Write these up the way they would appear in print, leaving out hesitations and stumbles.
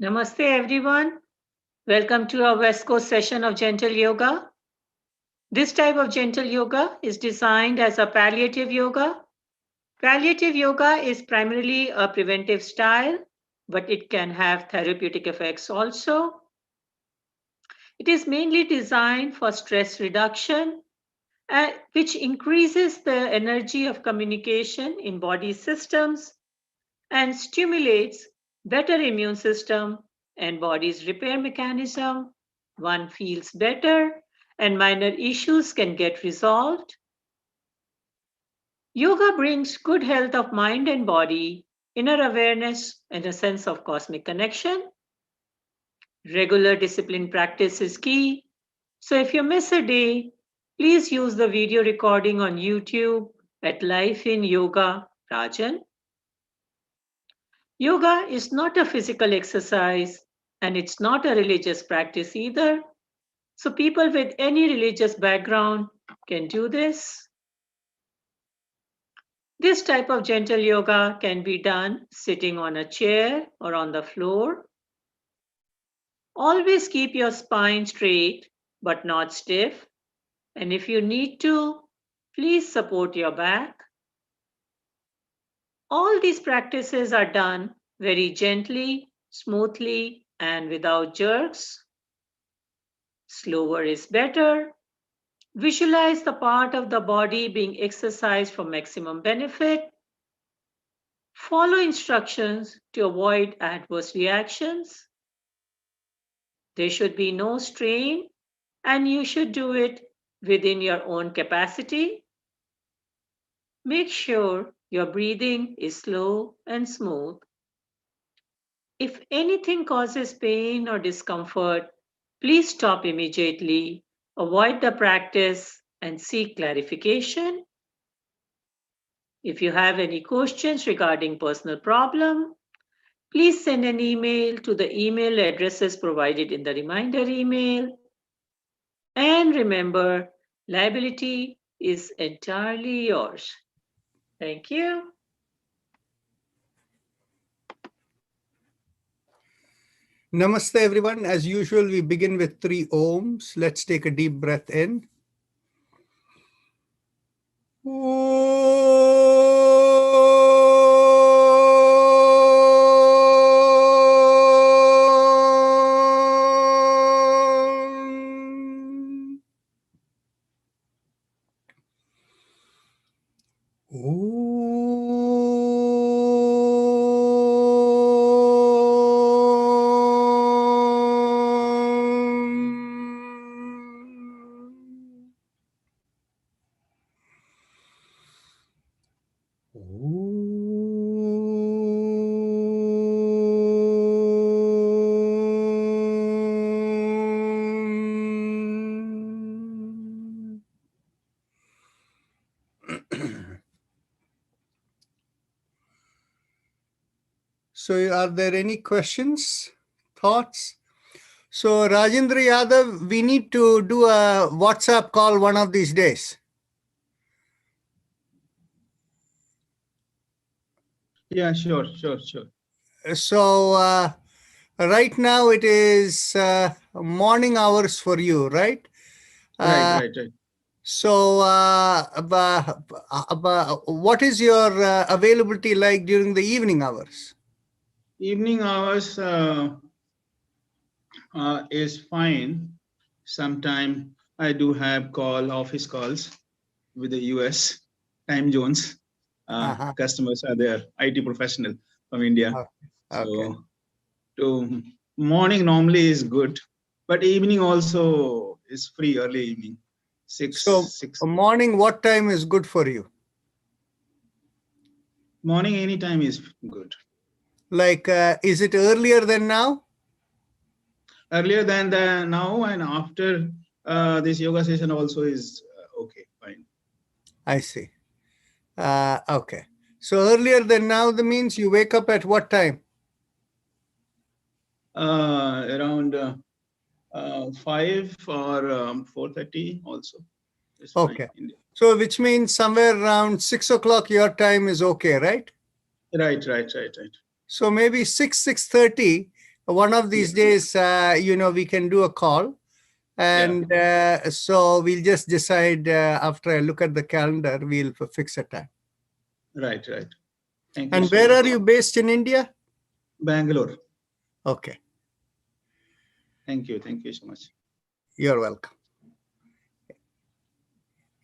Namaste everyone. Welcome to our West Coast session of Gentle Yoga. This type of gentle yoga is designed as a palliative yoga. Palliative yoga is primarily a preventive style, but it can have therapeutic effects also. It is mainly designed for stress reduction, which increases the energy of communication in body systems and stimulates better immune system and body's repair mechanism. One feels better and minor issues can get resolved. Yoga brings good health of mind and body, inner awareness, and a sense of cosmic connection. Regular discipline practice is key. So if you miss a day, please use the video recording on YouTube at Life in Yoga Rajan. Yoga is not a physical exercise and it's not a religious practice either. So people with any religious background can do this. This type of gentle yoga can be done sitting on a chair or on the floor. Always keep your spine straight but not stiff. And if you need to, please support your back. All these practices are done very gently, smoothly, and without jerks. Slower is better. Visualize the part of the body being exercised for maximum benefit. Follow instructions to avoid adverse reactions. There should be no strain, and you should do it within your own capacity. Make sure your breathing is slow and smooth. If anything causes pain or discomfort, please stop immediately, avoid the practice, and seek clarification. If you have any questions regarding personal problem, please send an email to the email addresses provided in the reminder email. And remember, liability is entirely yours. Thank you. Namaste everyone. As usual, we begin with 3 ohms. Let's take a deep breath in. So are there any questions, thoughts? So Rajendra Yadav, we need to do a WhatsApp call one of these days. Yeah, sure. So right now it is morning hours for you, right? Right. So what is your availability like during the evening hours? Evening hours is fine. Sometime I do have office calls with the US time zones. Customers are there, IT professional from India. Okay. So morning normally is good, but evening also is free, early evening. 6. Morning, what time is good for you? Morning anytime is good. Like, is it earlier than now? Earlier than now, and after this yoga session also is okay, fine. I see. Okay. So earlier than now, that means you wake up at what time? Around 5 or 4:30 also. It's okay. Fine. So which means somewhere around 6 o'clock your time is okay, right? Right. So maybe 6:30, one of these days, we can do a call. And so we'll just decide after I look at the calendar, we'll fix a time. Right. Thank you. And so where much. are you based in India? Bangalore. Okay. Thank you so much. You're welcome.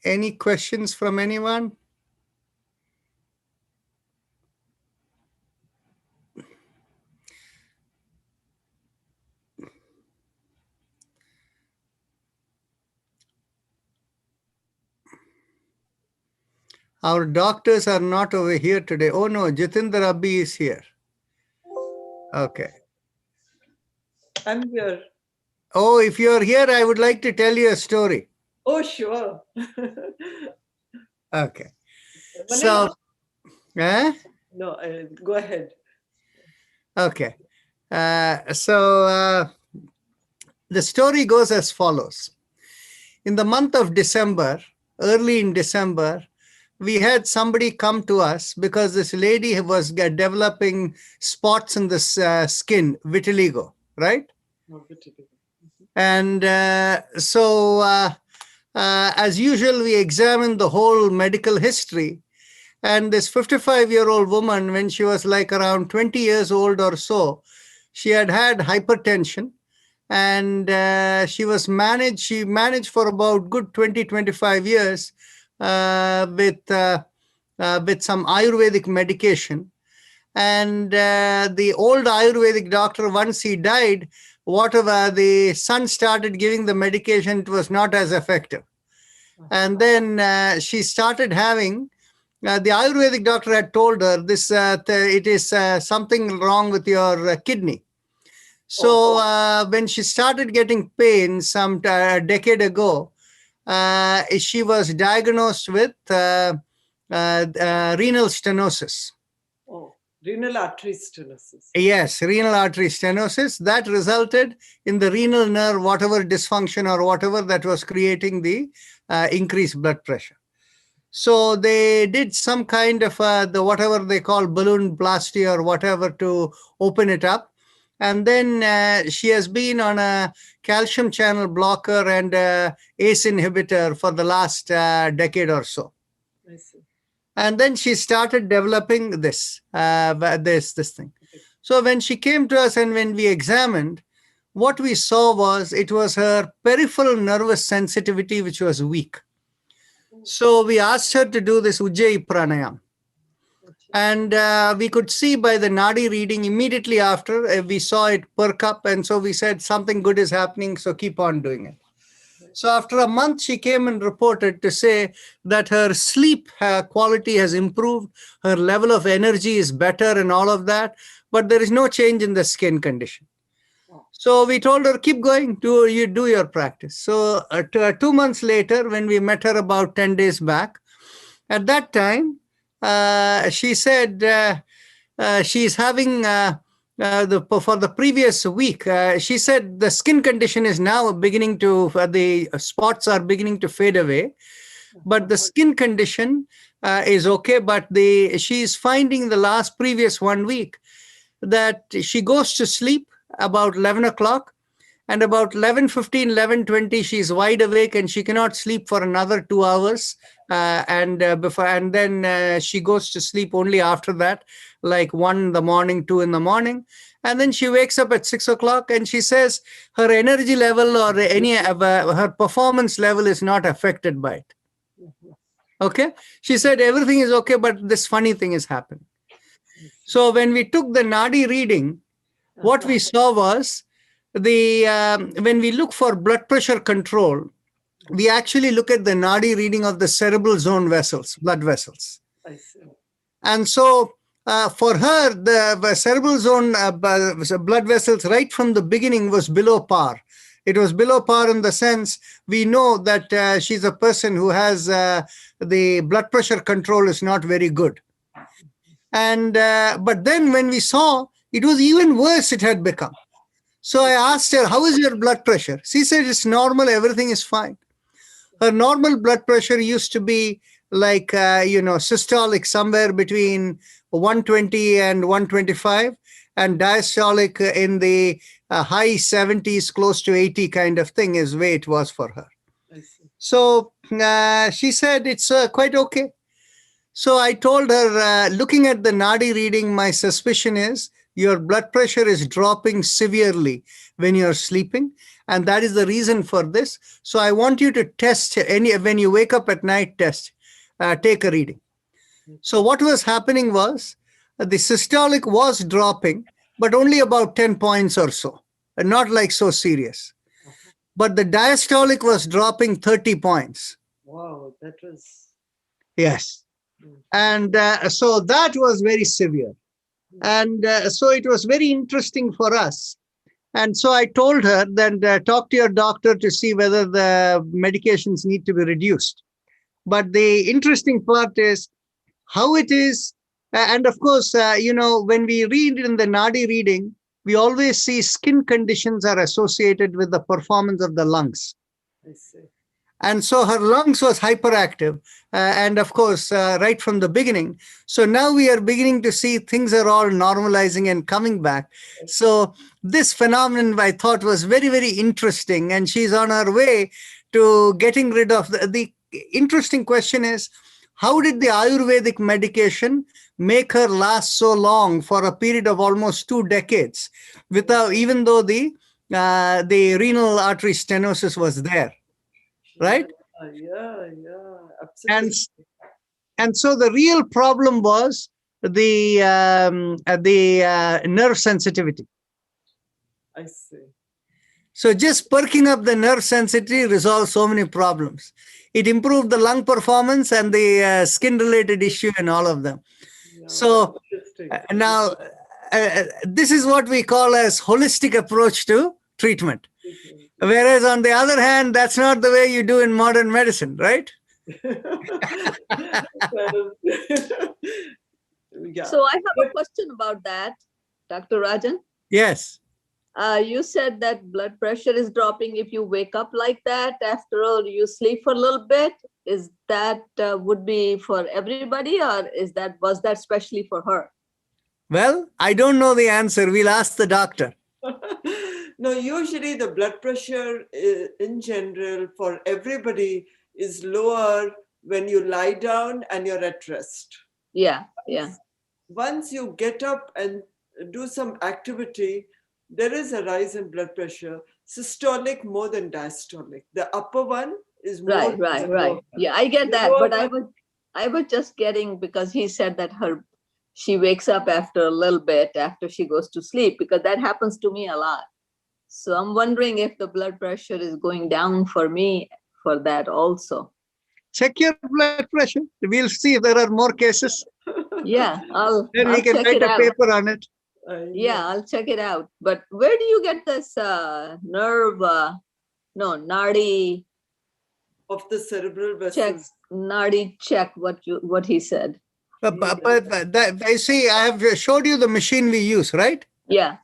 Any questions from anyone? Our doctors are not over here today. Oh no, Jitendra Abhi is here. Okay. I'm here. Oh, if you're here, I would like to tell you a story. Oh, sure. Okay. Manila. So, eh? No, go ahead. Okay. So the story goes as follows. In the month of December, early in December, we had somebody come to us because this lady was developing spots in the skin, vitiligo, right? No, vitiligo. And so as usual, we examined the whole medical history. And this 55-year-old woman, when she was like around 20 years old or so, she had hypertension. And she managed for about good 20, 25 years with some Ayurvedic medication. And the old Ayurvedic doctor, once he died, whatever the son started giving the medication, it was not as effective. And then she started having, the Ayurvedic doctor had told her this, it is something wrong with your kidney. So when she started getting pain some decade ago, she was diagnosed with renal stenosis. Oh, renal artery stenosis. Yes, renal artery stenosis. That resulted in the renal nerve, whatever dysfunction or whatever that was creating the increased blood pressure. So they did some kind of the whatever they call balloonoplasty or whatever to open it up. And then she has been on a calcium channel blocker and ACE inhibitor for the last decade or so. I see. And then she started developing this thing. So when she came to us and when we examined, what we saw was it was her peripheral nervous sensitivity which was weak. So we asked her to do this Ujjayi Pranayama. And we could see by the Nadi reading immediately after, we saw it perk up. And so we said something good is happening, so keep on doing it. So after a month, she came and reported to say that her sleep quality has improved, her level of energy is better and all of that, but there is no change in the skin condition. So we told her, keep going, do your practice. So 2 months later, when we met her about 10 days back, at that time, she said she's having, for the previous week, she said the skin condition is now beginning to, the spots are beginning to fade away, but the skin condition is okay, but she's finding the previous 1 week that she goes to sleep about 11 o'clock, and about 11:15, 11:20, she's wide awake and she cannot sleep for another 2 hours. And then she goes to sleep only after that, like 1 in the morning, 2 in the morning. And then she wakes up at 6 o'clock and she says her energy level or her performance level is not affected by it. Okay. She said everything is okay, but this funny thing is happening. So when we took the Nadi reading, what we saw was when we look for blood pressure control, we actually look at the Nadi reading of the cerebral zone vessels, blood vessels. I see. And so for her, the cerebral zone blood vessels right from the beginning was below par. It was below par in the sense we know that she's a person who has the blood pressure control is not very good. And but then when we saw, it was even worse it had become. So I asked her, how is your blood pressure? She said, it's normal, everything is fine. Her normal blood pressure used to be like, systolic, somewhere between 120 and 125. and diastolic in the high 70s, close to 80 kind of thing is way it was for her. I see. So she said it's quite okay. So I told her, looking at the Nadi reading, my suspicion is your blood pressure is dropping severely when you're sleeping. And that is the reason for this. So I want you to test when you wake up at night, take a reading. So what was happening was the systolic was dropping, but only about 10 points or so, and not like so serious. But the diastolic was dropping 30 points. Wow, that was. Yes. And so that was very severe. And so it was very interesting for us. And so I told her that talk to your doctor to see whether the medications need to be reduced. But the interesting part is how it is. And of course, when we read in the Nadi reading, we always see skin conditions are associated with the performance of the lungs. I see. And so her lungs was hyperactive. And of course, right from the beginning. So now we are beginning to see things are all normalizing and coming back. So this phenomenon I thought was very, very interesting. And she's on her way to getting rid of the interesting question is, how did the Ayurvedic medication make her last so long for a period of almost 2 decades, without, even though the renal artery stenosis was there? Right? Yeah, absolutely. And so the real problem was the nerve sensitivity. I see. So just perking up the nerve sensitivity resolved so many problems. It improved the lung performance and the skin-related issue and all of them. Yeah, So now this is what we call as holistic approach to treatment. Whereas on the other hand, that's not the way you do in modern medicine, right? Yeah. So I have a question about that, Dr. Rajan. Yes. You said that blood pressure is dropping if you wake up like that. After all, you sleep for a little bit. Is that would be for everybody, or was that specially for her? Well, I don't know the answer. We'll ask the doctor. No, usually the blood pressure in general for everybody is lower when you lie down and you're at rest. Yeah. Once you get up and do some activity, there is a rise in blood pressure, systolic more than diastolic. The upper one is more. Right. Yeah, I get that, but I was just getting, because he said that she wakes up after a little bit after she goes to sleep, because that happens to me a lot. So I'm wondering if the blood pressure is going down for me for that also. Check your blood pressure. We'll see if there are more cases. Yeah, Then we can write a paper on it. Yeah, I'll check it out. But where do you get this Nadi of the cerebral vessels? Nadi check, what he said. But I see, I have showed you the machine we use, right? Yeah.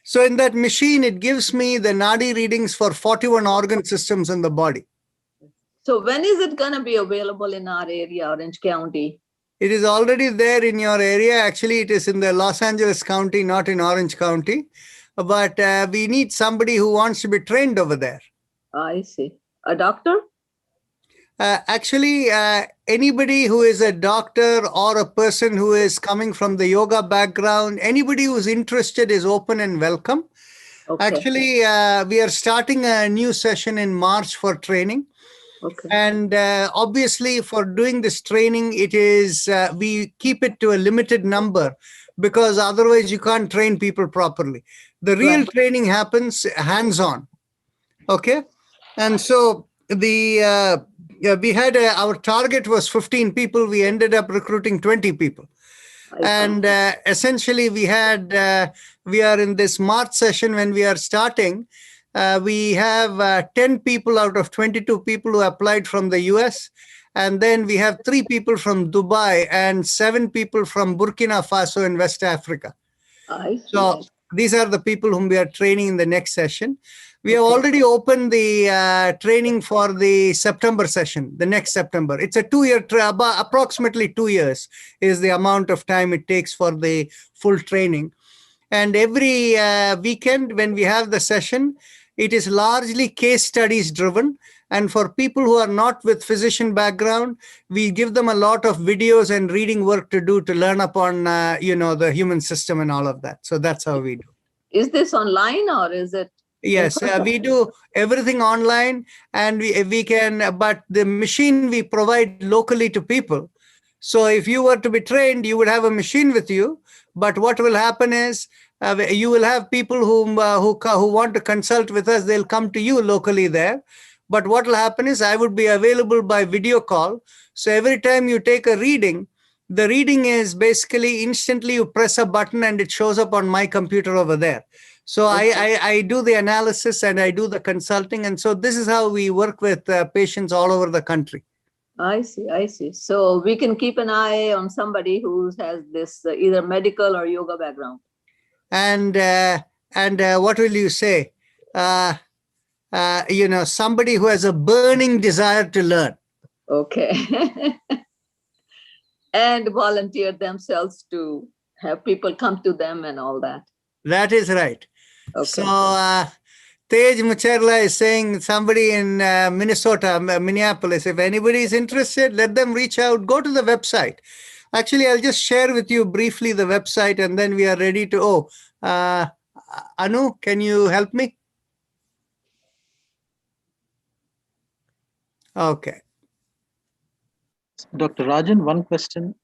So in that machine, it gives me the Nadi readings for 41 organ systems in the body. So when is it going to be available in our area, Orange County? It is already there in your area. Actually, it is in the Los Angeles County, not in Orange County. But we need somebody who wants to be trained over there. I see. A doctor? Actually, anybody who is a doctor or a person who is coming from the yoga background, anybody who's interested is open and welcome. Okay. Actually, we are starting a new session in March for training. Okay. And obviously, for doing this training, it is we keep it to a limited number, because otherwise you can't train people properly. The real training happens hands-on. Okay. And so we had our target was 15 people. We ended up recruiting 20 people. And essentially we are in this March session when we are starting. We have 10 people out of 22 people who applied from the US. And then we have 3 people from Dubai and 7 people from Burkina Faso in West Africa. So these are the people whom we are training in the next session. We have already opened the training for the September session, the next September. It's a 2-year, approximately 2 years is the amount of time it takes for the full training. And every weekend when we have the session, it is largely case studies driven. And for people who are not with physician background, we give them a lot of videos and reading work to do to learn upon, the human system and all of that. So that's how we do. Is this online or is it? Yes, we do everything online, and we can, but the machine we provide locally to people. So if you were to be trained, you would have a machine with you. But what will happen is you will have people who want to consult with us. They'll come to you locally there. But what will happen is I would be available by video call. So every time you take a reading, the reading is basically instantly you press a button and it shows up on my computer over there. So I do the analysis and I do the consulting. And so this is how we work with patients all over the country. I see. So we can keep an eye on somebody who has this either medical or yoga background. And what will you say? Somebody who has a burning desire to learn. Okay. And volunteer themselves to have people come to them and all that. That is right. Okay. So Tej Mucherla is saying somebody in Minnesota, Minneapolis, if anybody is interested, let them reach out, go to the website. Actually, I'll just share with you briefly the website and then we are ready to, Anu, can you help me? Okay. Dr. Rajan, one question.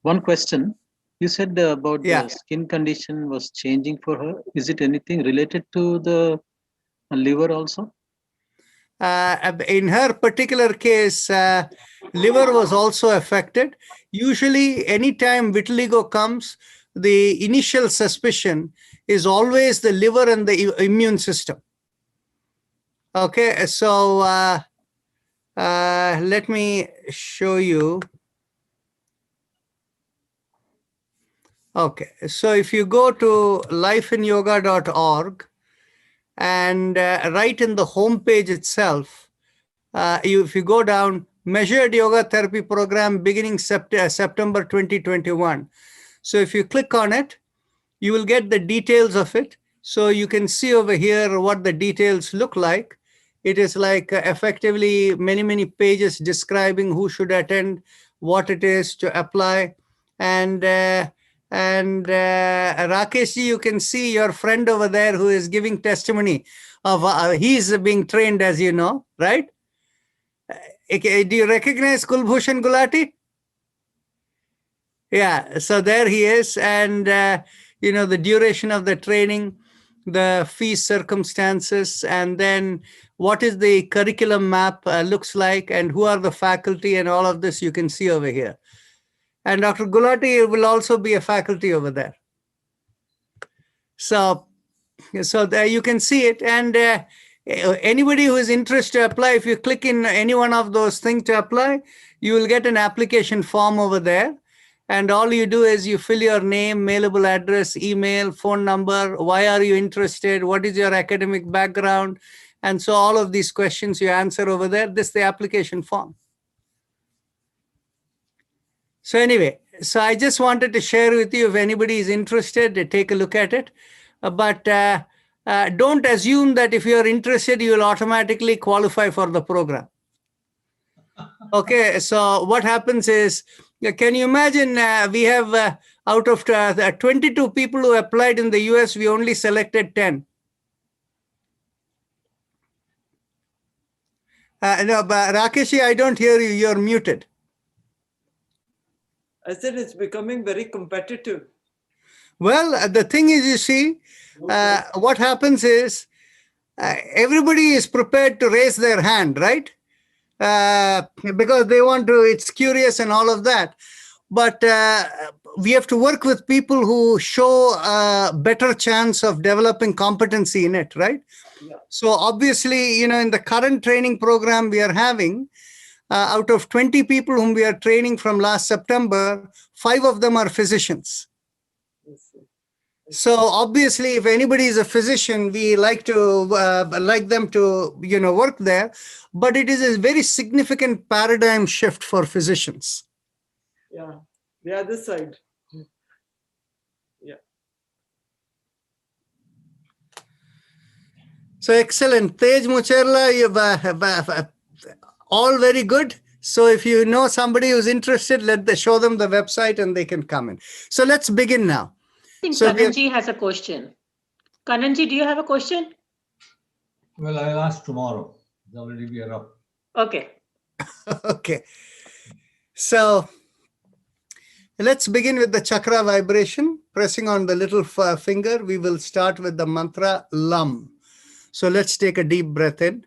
One question. You said about the skin condition was changing for her. Is it anything related to the liver also? In her particular case, liver was also affected. Usually, anytime vitiligo comes, the initial suspicion is always the liver and the immune system. Okay, so let me show you. Okay, so if you go to lifeinyoga.org and right in the home page itself, if you go down, measured yoga therapy program beginning September 2021. So if you click on it, you will get the details of it. So you can see over here what the details look like. It is like effectively many pages describing who should attend, what it is to apply. And Rakesh, you can see your friend over there who is giving testimony of he's being trained, as you know, right? Do you recognize Kulbhushan Gulati? Yeah, so there he is. And, the duration of the training, the fee circumstances, and then what is the curriculum map looks like, and who are the faculty, and all of this you can see over here. And Dr. Gulati will also be a faculty over there. So there you can see it. And anybody who is interested to apply, if you click in any one of those things to apply, you will get an application form over there. And all you do is you fill your name, mailable address, email, phone number, why are you interested, what is your academic background, and so all of these questions you answer over there. This is the application form. So anyway, so I just wanted to share with you, if anybody is interested, to take a look at it. But don't assume that if you're interested, you will automatically qualify for the program. Okay, so what happens is, can you imagine we have out of 22 people who applied in the US, we only selected 10. No, but Rakeshi, I don't hear you. You're muted. I said it's becoming very competitive. Well, the thing is, you see, what happens is everybody is prepared to raise their hand, right? Because they want to, it's curious and all of that. But we have to work with people who show a better chance of developing competency in it, right? Yeah. So obviously, in the current training program we are having, out of 20 people whom we are training from last September, 5 of them are physicians. So obviously, if anybody is a physician, we like them to work there. But it is a very significant paradigm shift for physicians. Yeah, the other side. So excellent. Tej Mucherla, all very good. So if you know somebody who's interested, show them the website and they can come in. So let's begin now. I think So Kananji has a question. Kananji, do you have a question? Well, I'll ask tomorrow. Already we are up. Okay. Okay. So let's begin with the chakra vibration. Pressing on the little finger, we will start with the mantra LUM. So let's take a deep breath in.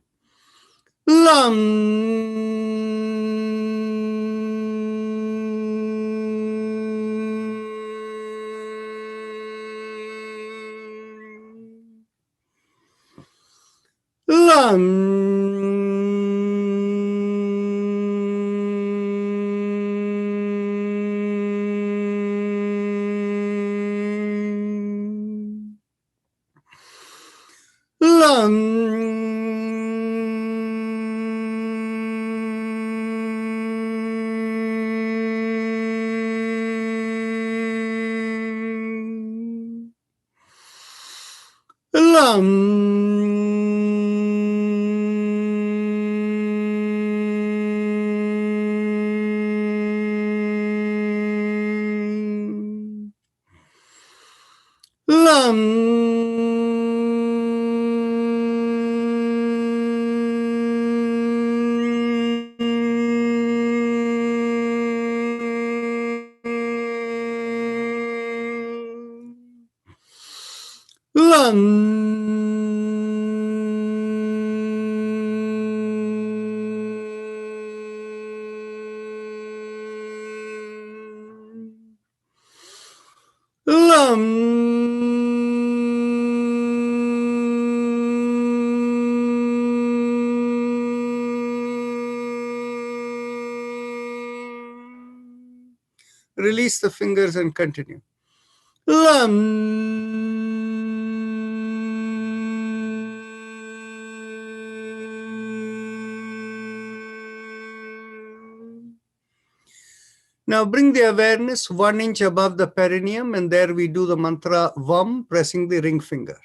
Release the fingers and continue. Now bring the awareness 1 inch above the perineum, and there we do the mantra VAM, pressing the ring finger.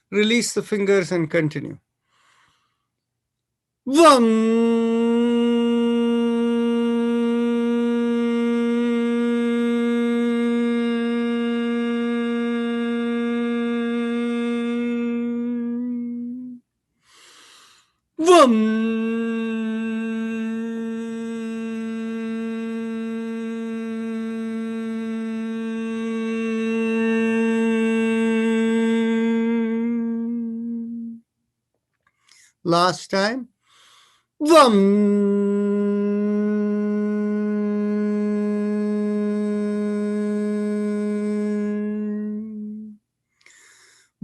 Release the fingers and continue. Last time.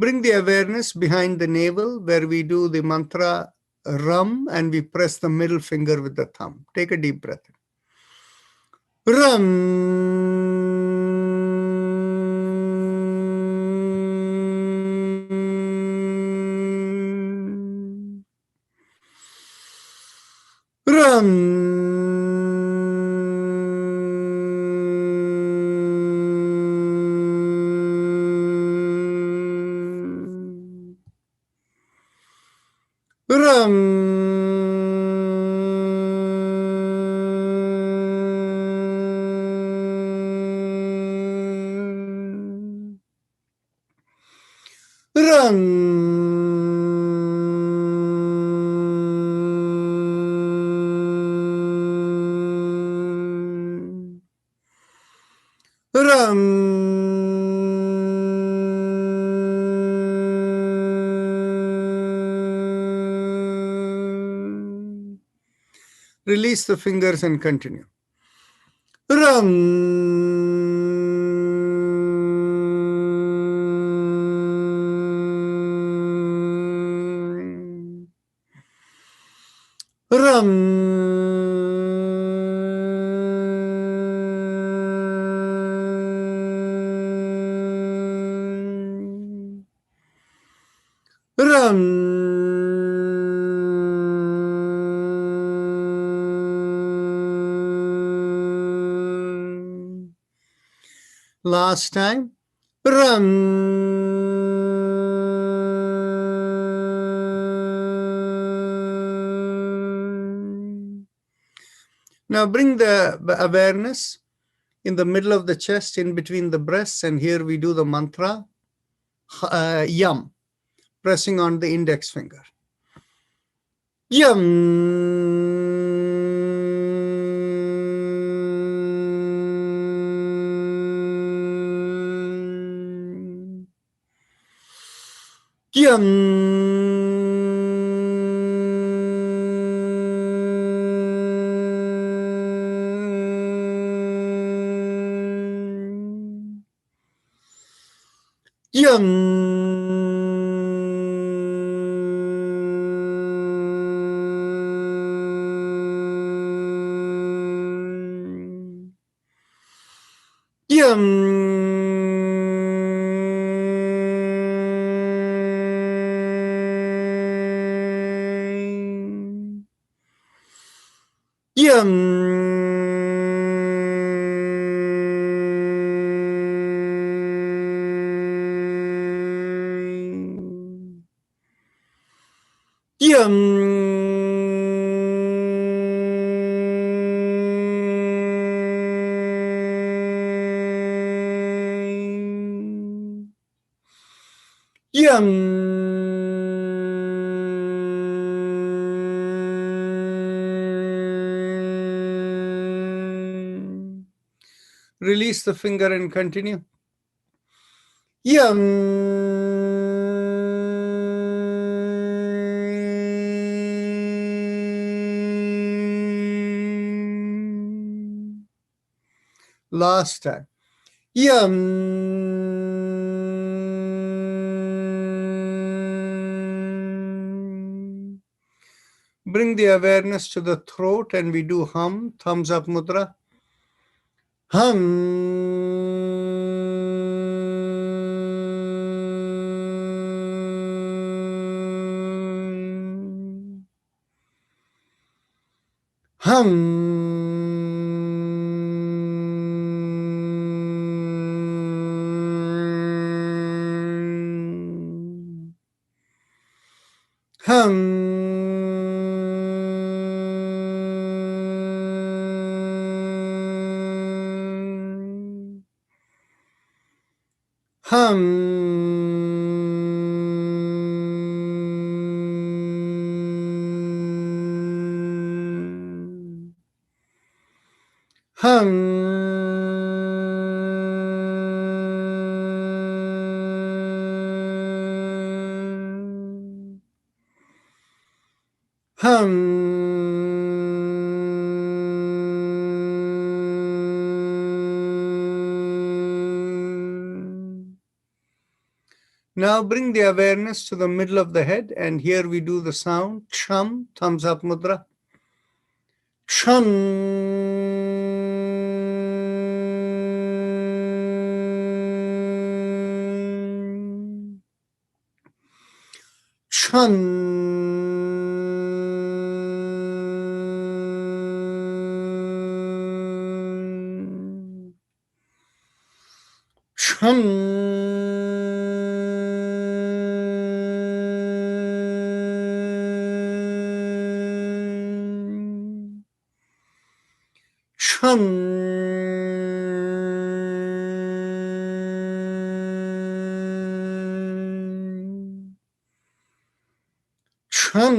Bring the awareness behind the navel where we do the mantra Ram and we press the middle finger with the thumb. Take a deep breath. Ram. Ram. Ram. Ram. Ram. Release the fingers and continue. Ram. Ram. Ram. Last time. Ram. Now bring the awareness in the middle of the chest, in between the breasts, and here we do the mantra Yam, pressing on the index finger. Yam. Yam. Yum. Yum. Yum. Release the finger and continue. Last time. Bring the awareness to the throat and we do hum, thumbs up mudra. Hum. Hum. Hum. Hum. Now bring the awareness to the middle of the head, and here we do the sound chum, thumbs up mudra. Chum. Chum. Chum. Chum. Chum.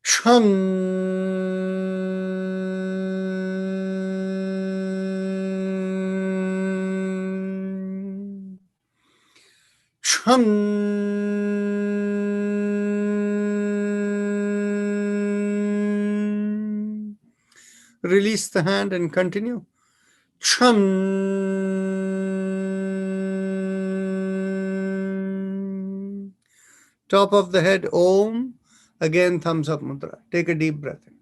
Chum. Chum. Release the hand and continue. Chum. Top of the head, Om. Again, thumbs up mudra. Take a deep breath in.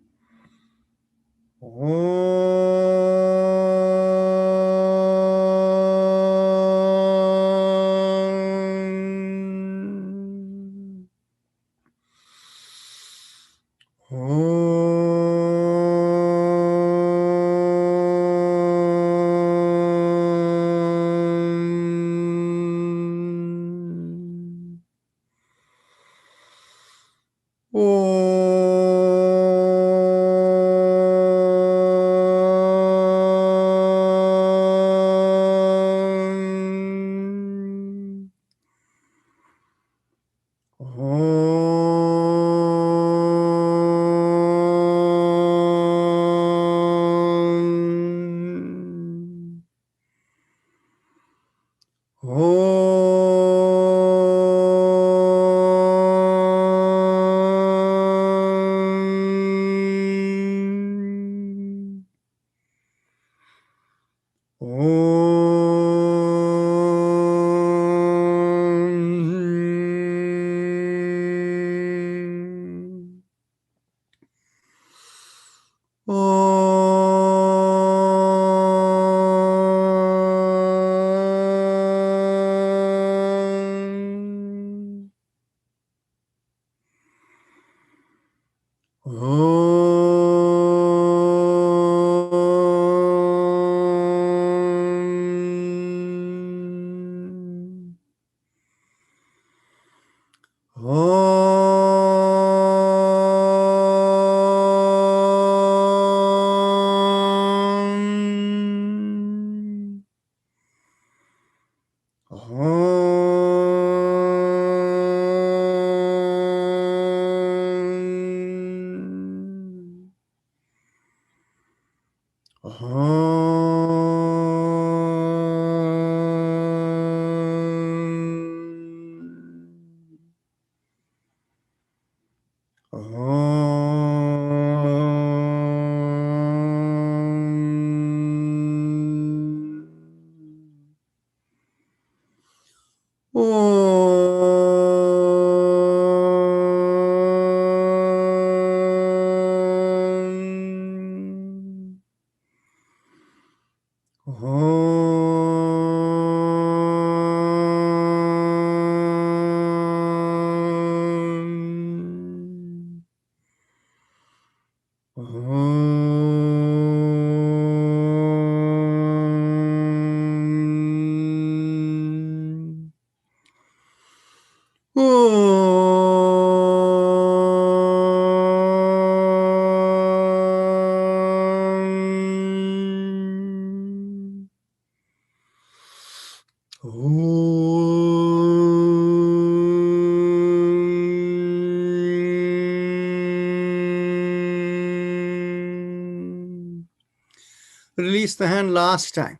Release the hand last time.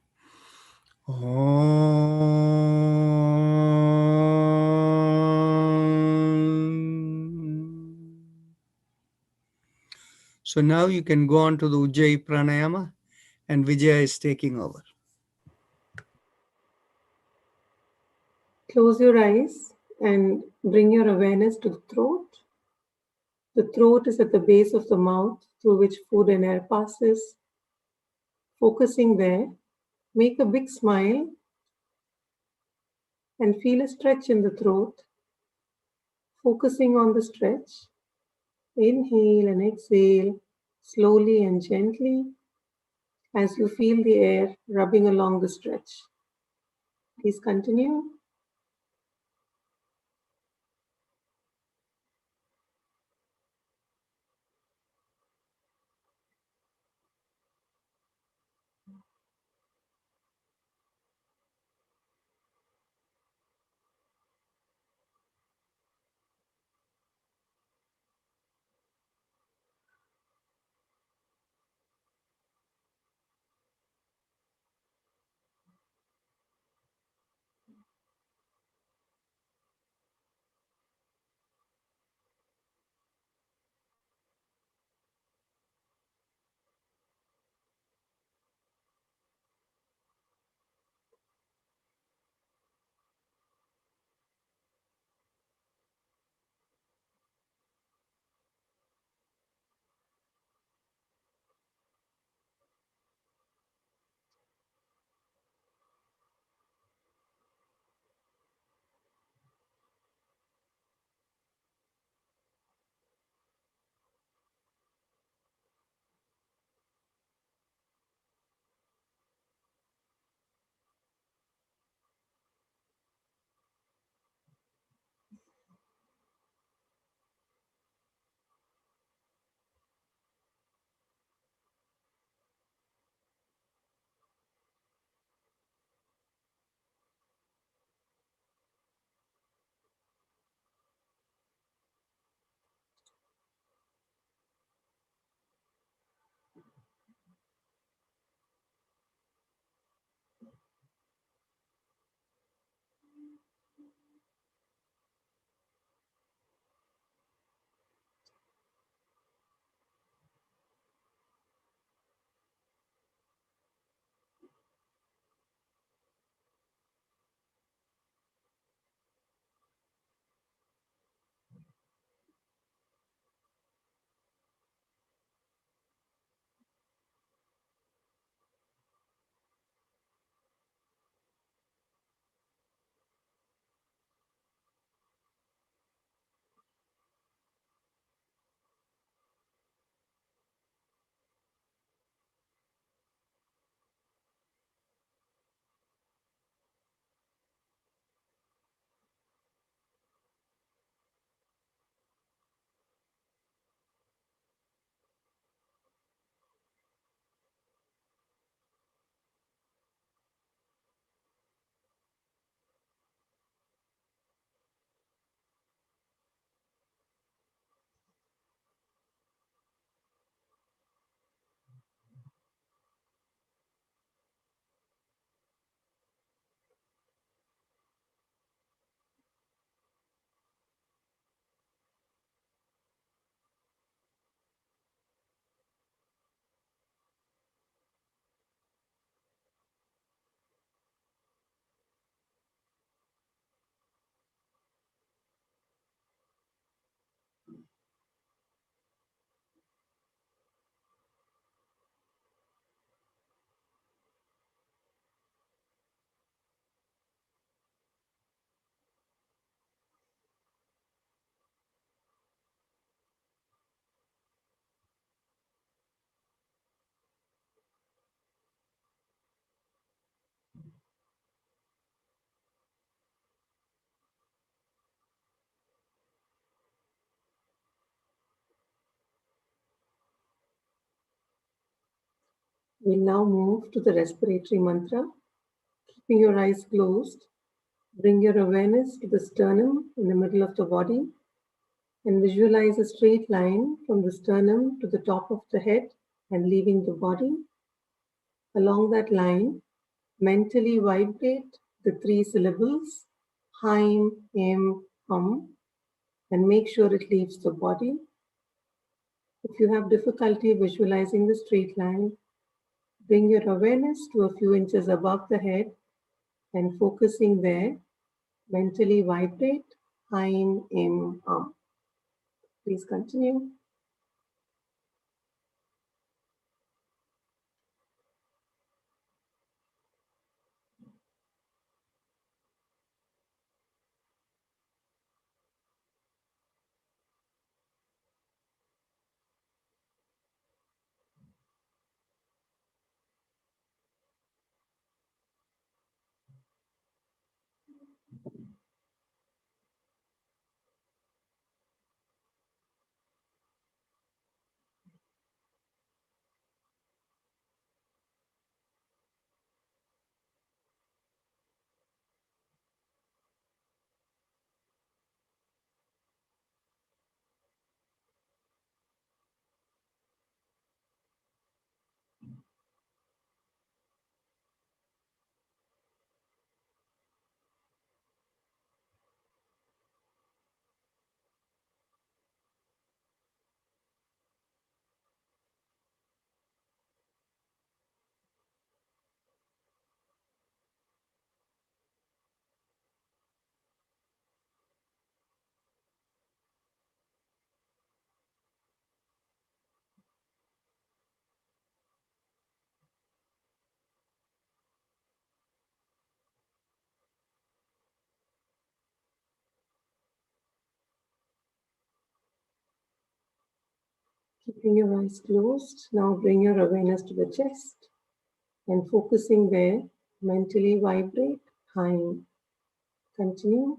So now you can go on to the Ujjayi Pranayama, and Vijaya is taking over. Close your eyes and bring your awareness to the throat. The throat is at the base of the mouth through which food and air passes. Focusing there, make a big smile and feel a stretch in the throat. Focusing on the stretch, inhale and exhale slowly and gently as you feel the air rubbing along the stretch. Please continue. We'll now move to the respiratory mantra. Keeping your eyes closed, bring your awareness to the sternum in the middle of the body and visualize a straight line from the sternum to the top of the head and leaving the body. Along that line, mentally vibrate the 3 syllables, Haim, Em, Hum, and make sure it leaves the body. If you have difficulty visualizing the straight line, bring your awareness to a few inches above the head and focusing there, mentally vibrate Aim, Im, Please continue. Keeping your eyes closed, now bring your awareness to the chest and focusing there, mentally vibrate Aim. Continue.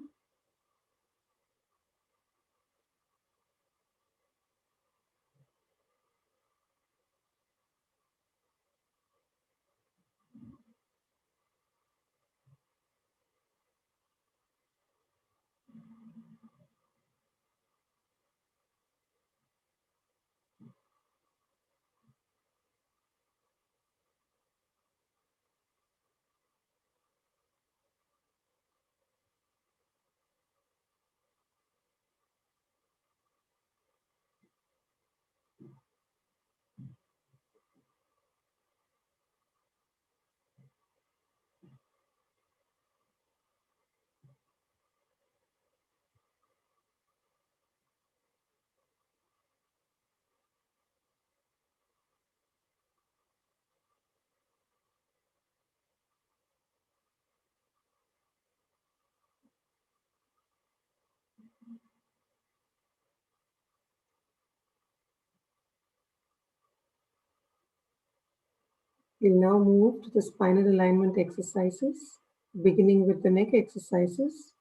We'll now move to the spinal alignment exercises, beginning with the neck exercises.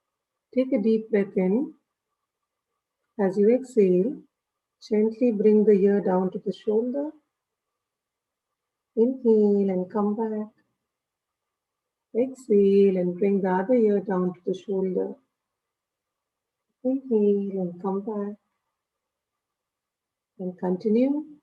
Take a deep breath in. As you exhale, gently bring the ear down to the shoulder. Inhale and come back. Exhale and bring the other ear down to the shoulder. Inhale and come back. And continue.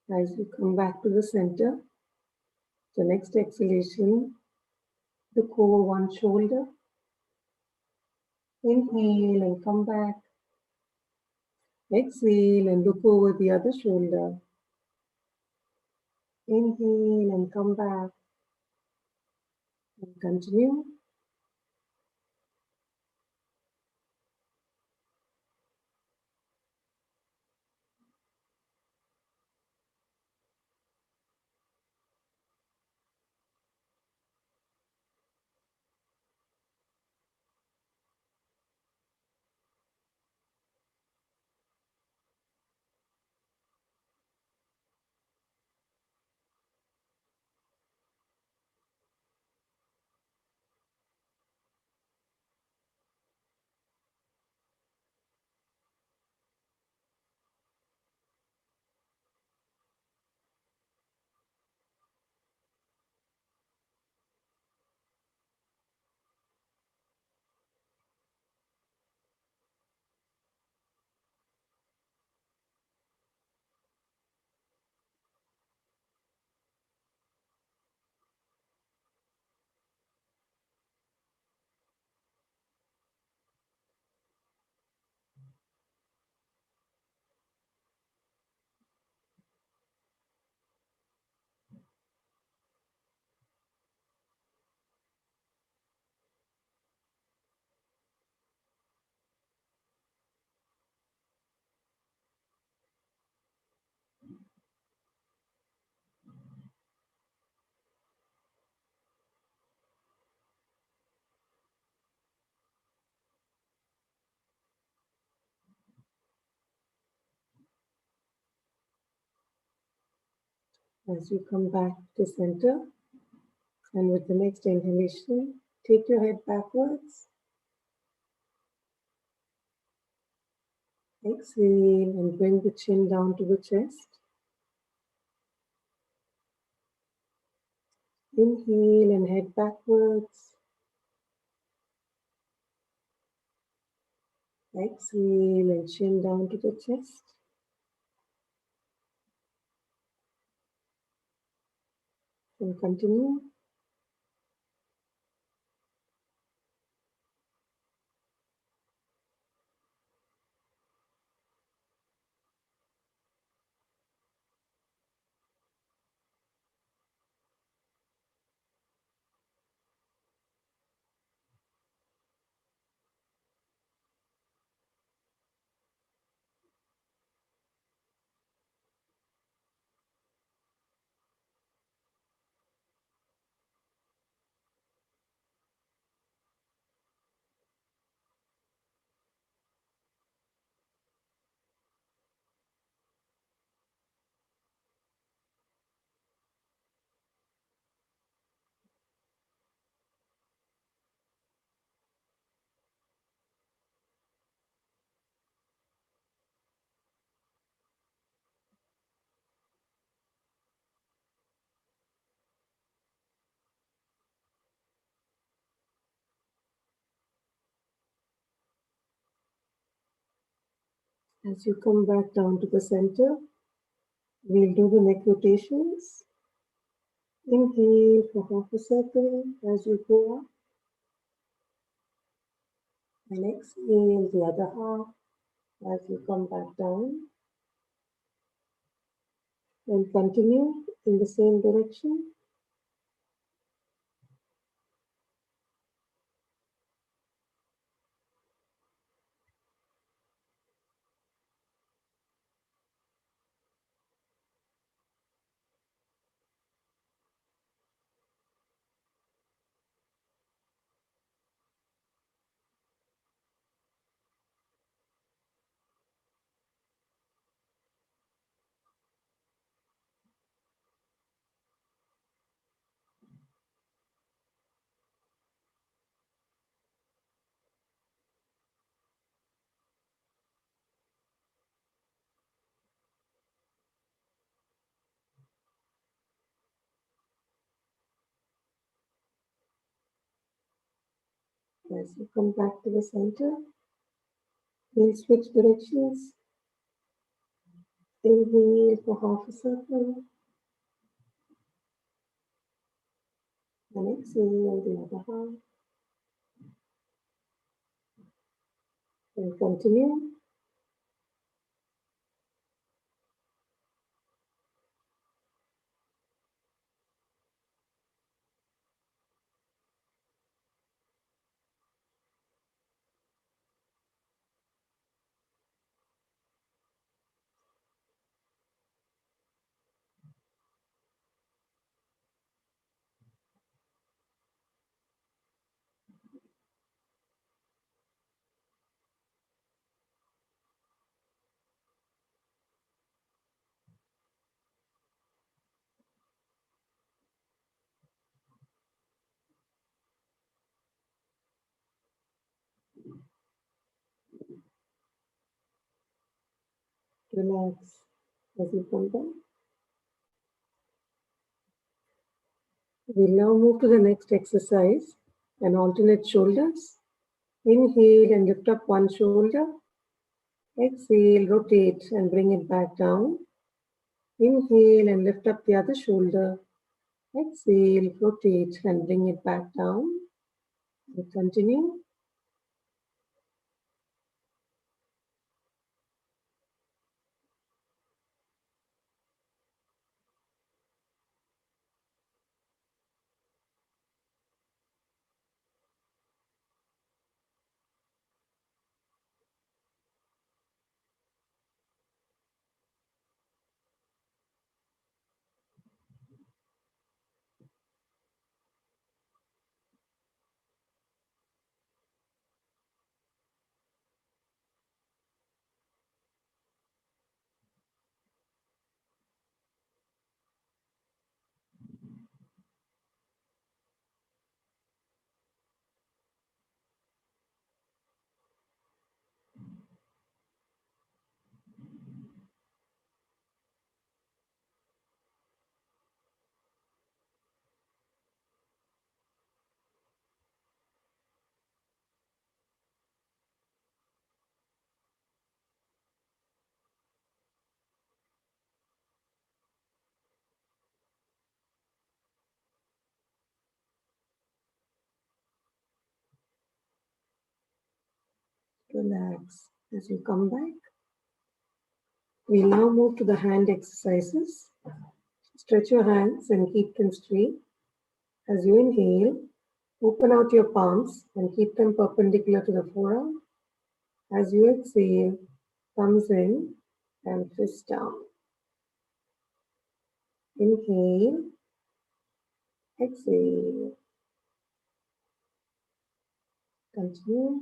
As you come back to the center, the next exhalation, look over one shoulder. Inhale and come back. Exhale and look over the other shoulder. Inhale and come back. And continue. As you come back to center, and with the next inhalation, take your head backwards. Exhale and bring the chin down to the chest. Inhale and head backwards. Exhale and chin down to the chest. And continue. As you come back down to the center, we'll do the neck rotations. Inhale for half a circle as you go up. And exhale the other half as you come back down. And continue in the same direction. As you come back to the center, we'll switch directions. Inhale for half a circle. And exhale the other half. And continue. Relax as you come back. We'll now move to the next exercise and alternate shoulders. Inhale and lift up one shoulder. Exhale, rotate and bring it back down. Inhale and lift up the other shoulder. Exhale, rotate and bring it back down. And continue. Relax as you come back. We'll now move to the hand exercises. Stretch your hands and keep them straight. As you inhale, open out your palms and keep them perpendicular to the forearm. As you exhale, thumbs in and fist down. Inhale, exhale. Continue.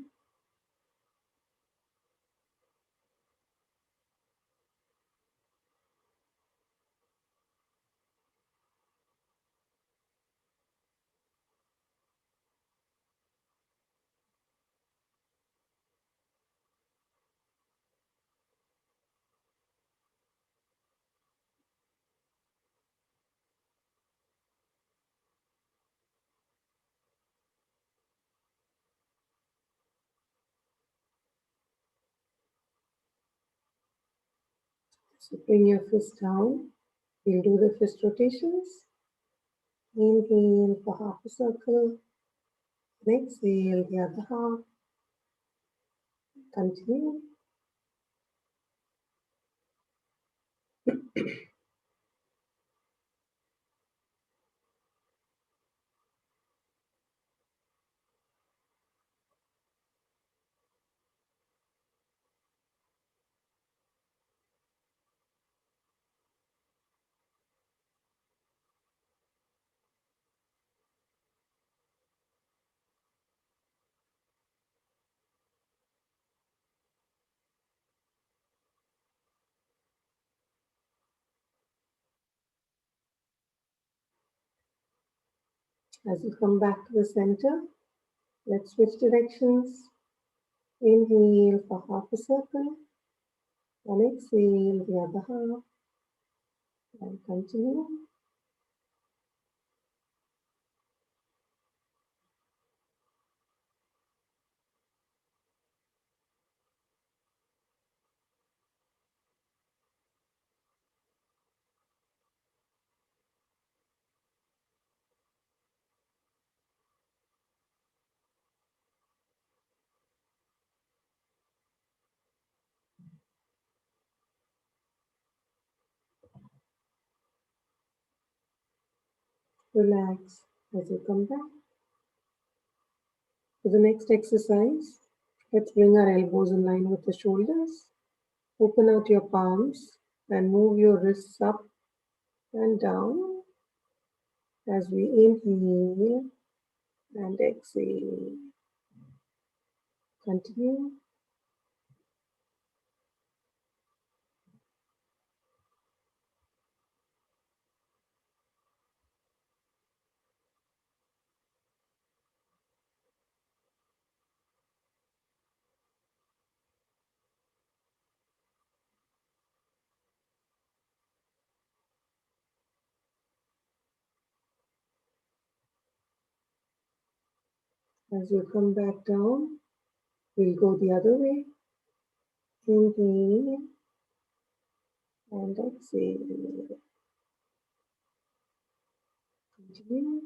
So bring your fist down. We'll do the fist rotations. Inhale for half a circle. And exhale the other half. Continue. As you come back to the center, let's switch directions. Inhale for half a circle. And exhale the other half. And continue. Relax as you come back. For the next exercise, let's bring our elbows in line with the shoulders. Open out your palms and move your wrists up and down as we inhale and exhale. Continue. As you come back down, we'll go the other way. Inhale and exhale. Continue.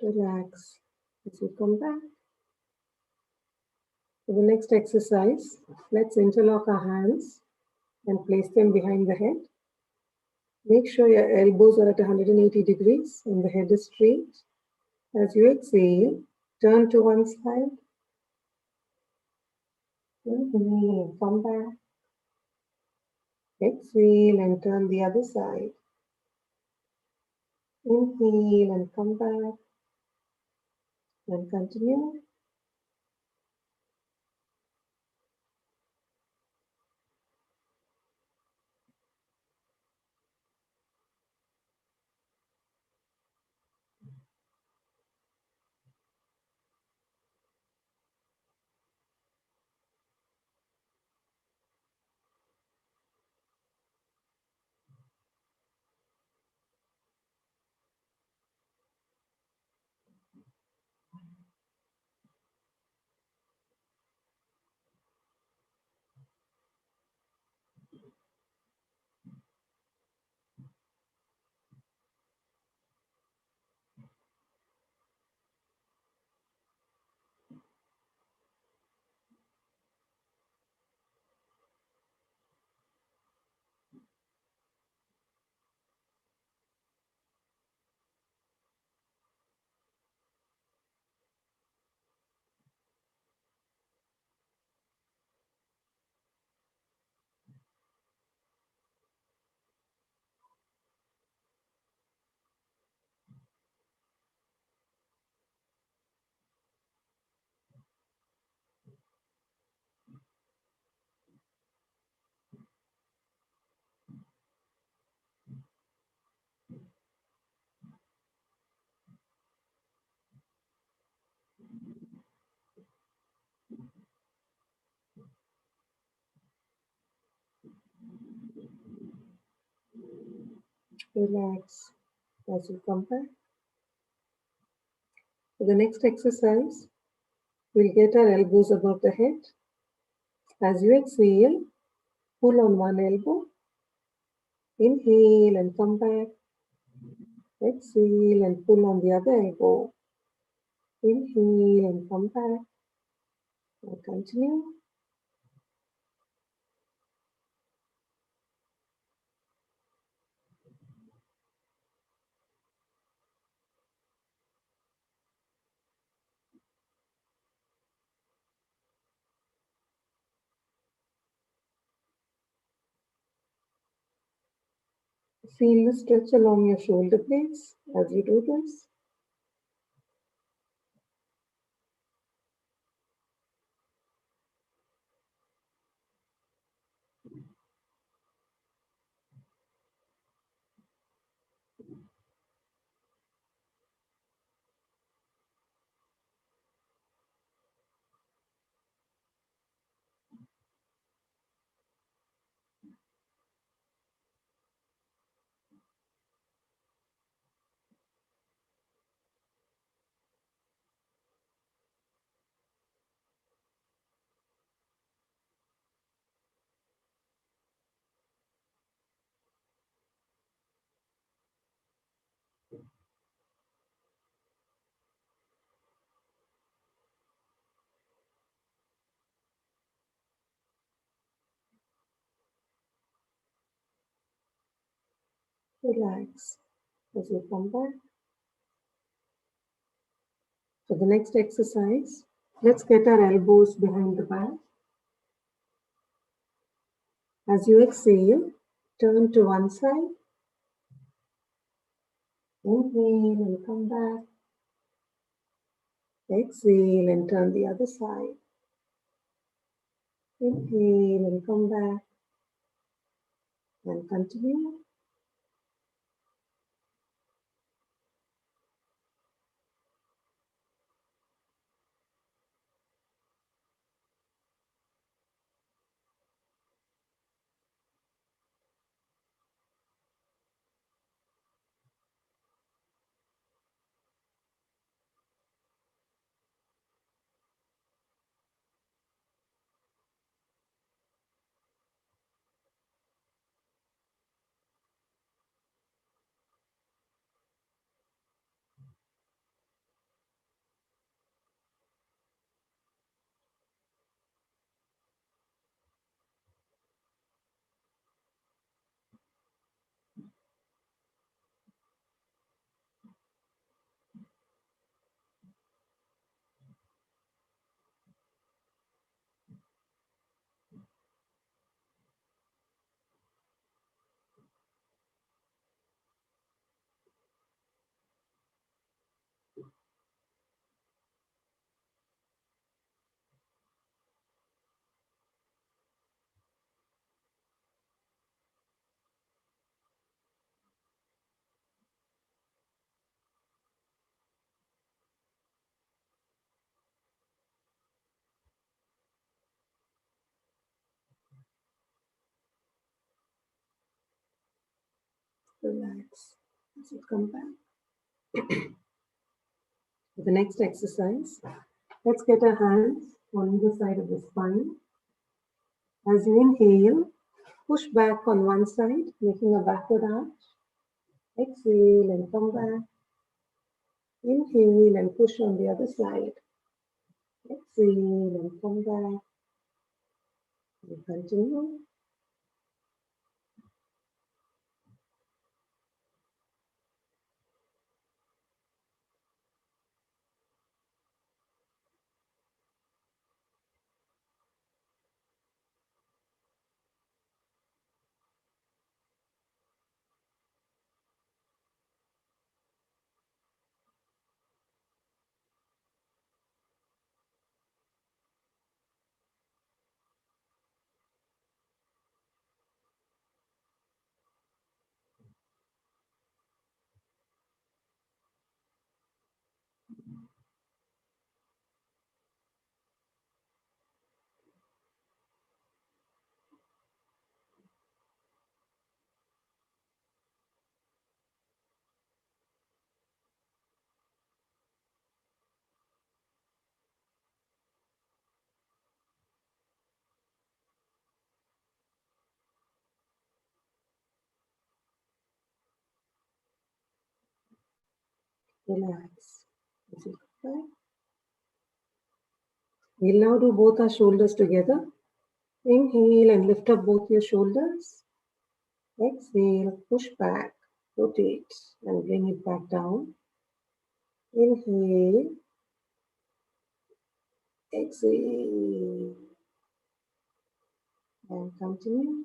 Relax as you come back. For the next exercise, let's interlock our hands and place them behind the head. Make sure your elbows are at 180 degrees and the head is straight. As you exhale, turn to one side. Inhale and come back. Exhale and turn the other side. Inhale and come back. And continue. Relax as you come back. For the next exercise, we'll get our elbows above the head. As you exhale, pull on one elbow. Inhale and come back. Exhale and pull on the other elbow. Inhale and come back. And continue. Feel the stretch along your shoulder blades as you do this. Relax as you come back. For the next exercise, let's get our elbows behind the back. As you exhale, turn to one side. Inhale and come back. Exhale and turn the other side. Inhale and come back. And continue. Relax as you come back. For the next exercise, let's get our hands on either side of the spine. As you inhale, push back on one side, making a backward arch. Exhale and come back. Inhale and push on the other side. Exhale and come back. And continue. Relax. As you come back. We'll now do both our shoulders together. Inhale and lift up both your shoulders. Exhale, push back, rotate, and bring it back down. Inhale, exhale, and continue.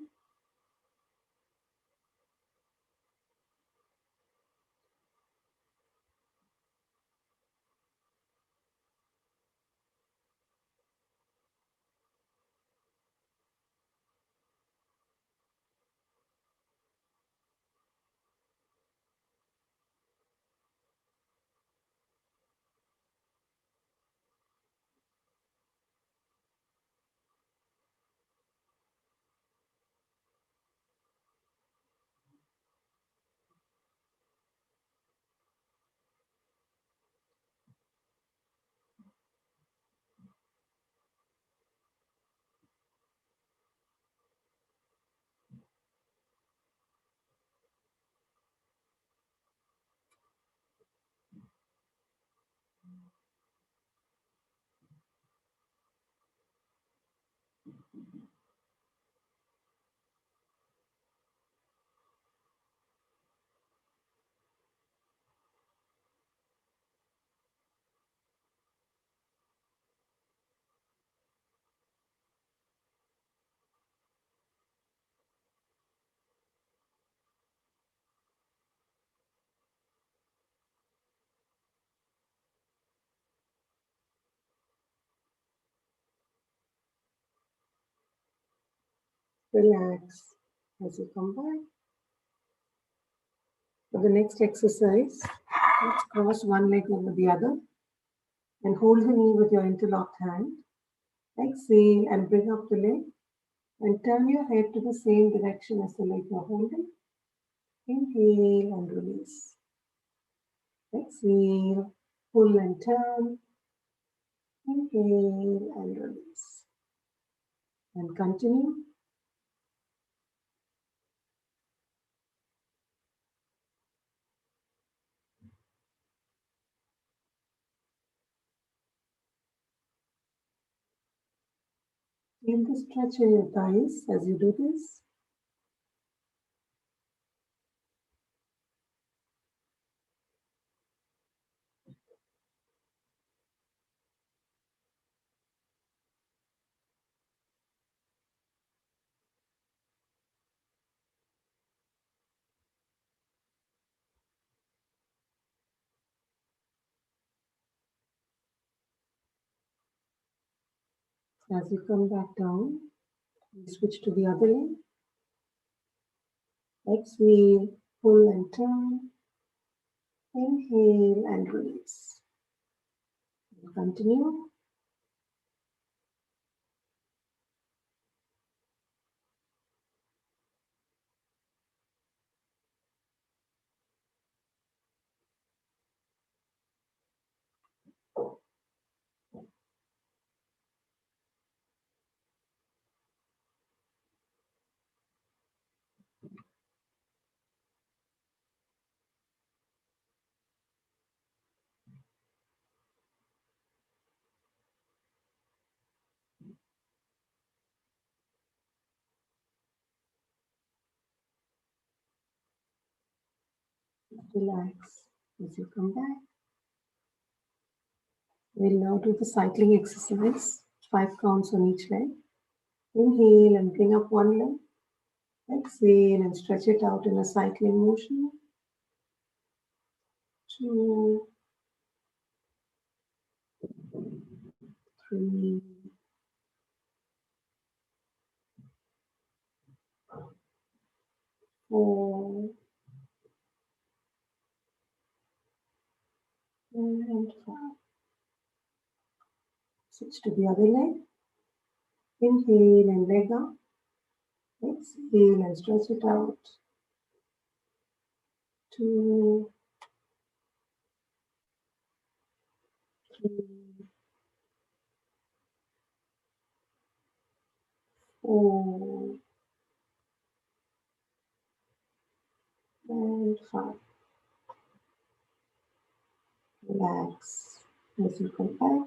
Relax as you come back. For the next exercise, let's cross one leg over the other and hold the knee with your interlocked hand. Exhale and bring up the leg and turn your head to the same direction as the leg you're holding. Inhale and release. Exhale, pull and turn. Inhale and release. And continue. Feel the stretch in your thighs as you do this. As you come back down, you switch to the other leg. Exhale, pull and turn. Inhale and release. And continue. Relax as you come back. We'll now do the cycling exercise. 5 counts on each leg. Inhale and bring up one leg. Exhale and stretch it out in a cycling motion. 2, 3, 4, and 5. Switch to the other leg. Inhale and leg up. Exhale and stretch it out. 2, 3, 4, and 5. Relax as you come back.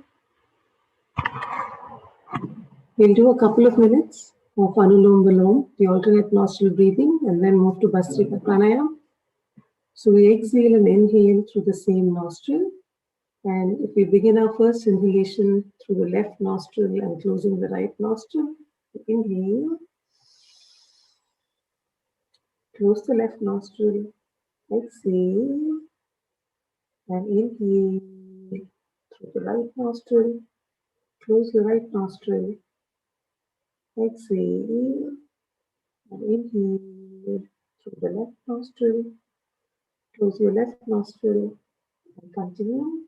We'll do a couple of minutes of Anulom Vilom, the alternate nostril breathing, and then move to Bastrika Pranayama. So we exhale and inhale through the same nostril. And if we begin our first inhalation through the left nostril and closing the right nostril, inhale, close the left nostril, exhale, and inhale through the right nostril, close the right nostril, exhale, and inhale through the left nostril, close your left nostril, and continue.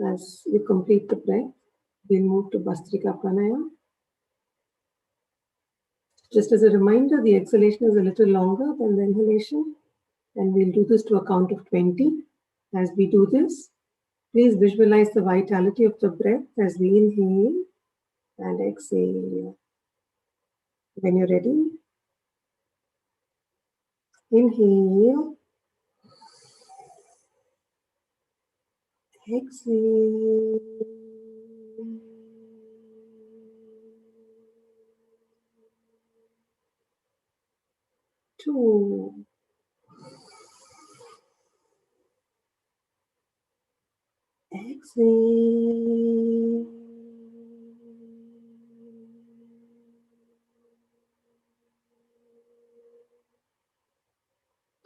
As you complete the breath, we'll move to Bastrika Pranayama. Just as a reminder, the exhalation is a little longer than the inhalation, and we'll do this to a count of 20. As we do this, please visualize the vitality of the breath as we inhale and exhale. When you're ready, inhale, exhale. 2, exhale.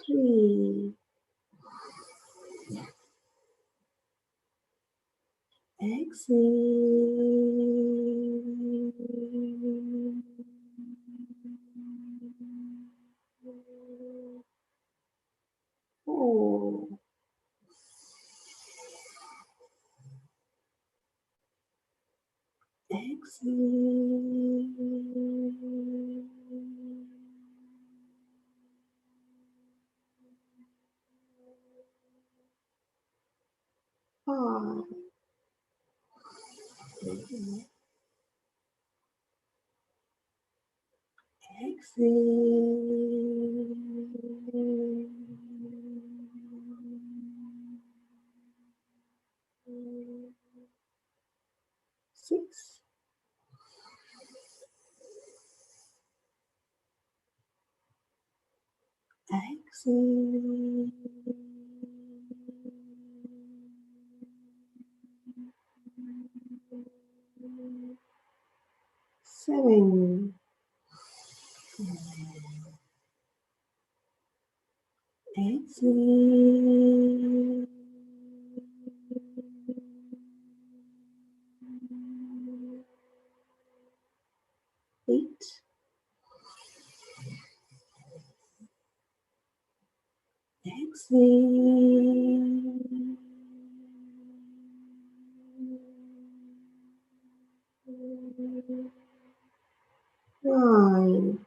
3, exhale. 4, exhale. 5, exhale. 6, exhale. 7, exhale. 8, exhale. 9,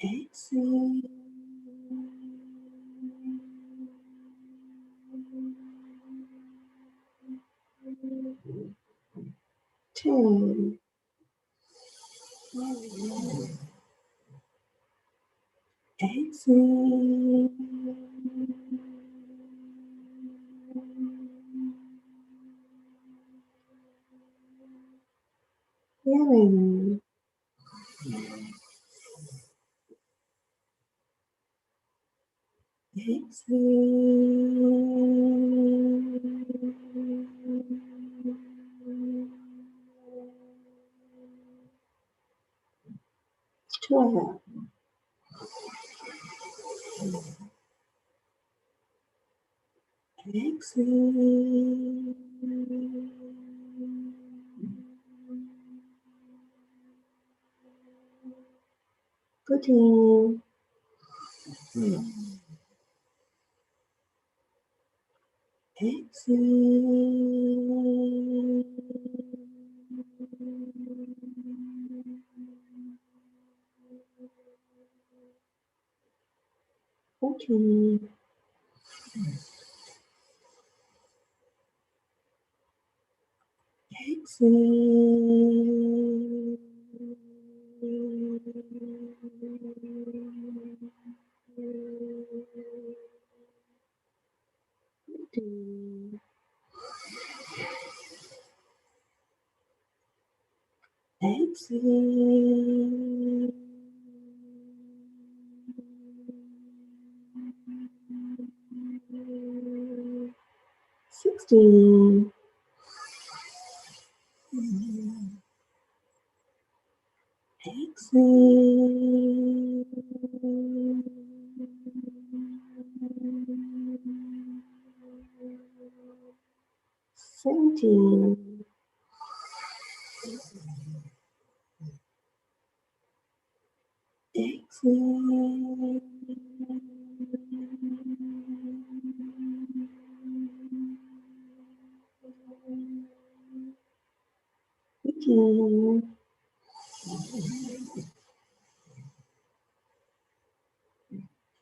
exhale. 10, exhale. 11, exhale. 12, exhale. 13, exhale. 14, exhale. 15, exhale. 16, exhale. 17, exhale. 19.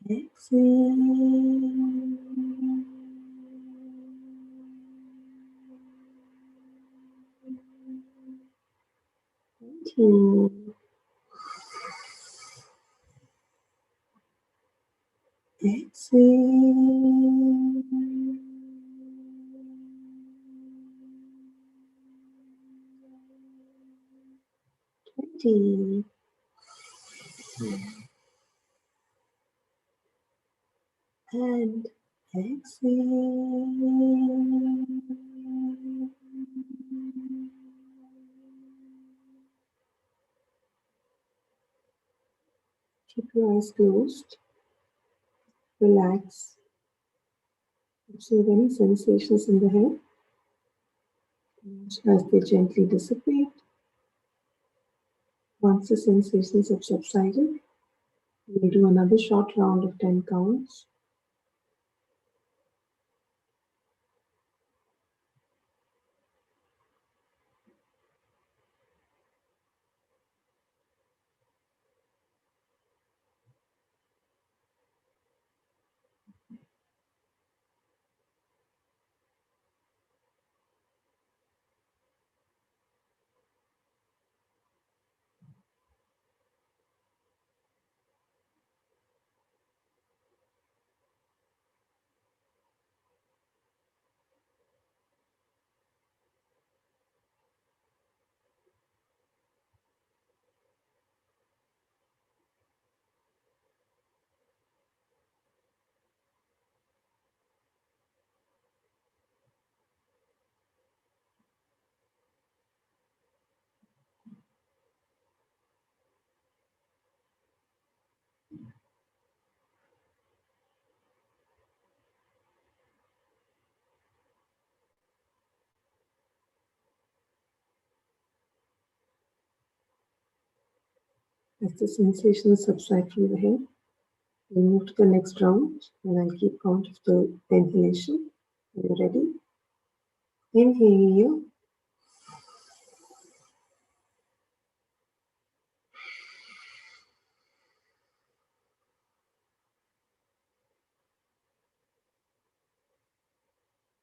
Exhale. 19. Exhale. 20. And exhale. Keep your eyes closed. Relax. Observe any sensations in the head. As they gently dissipate. Once the sensations have subsided, we'll do another short round of 10 counts. As the sensations subside from the head, we'll move to the next round and I'll keep count of the inhalation. Are you ready? Inhale.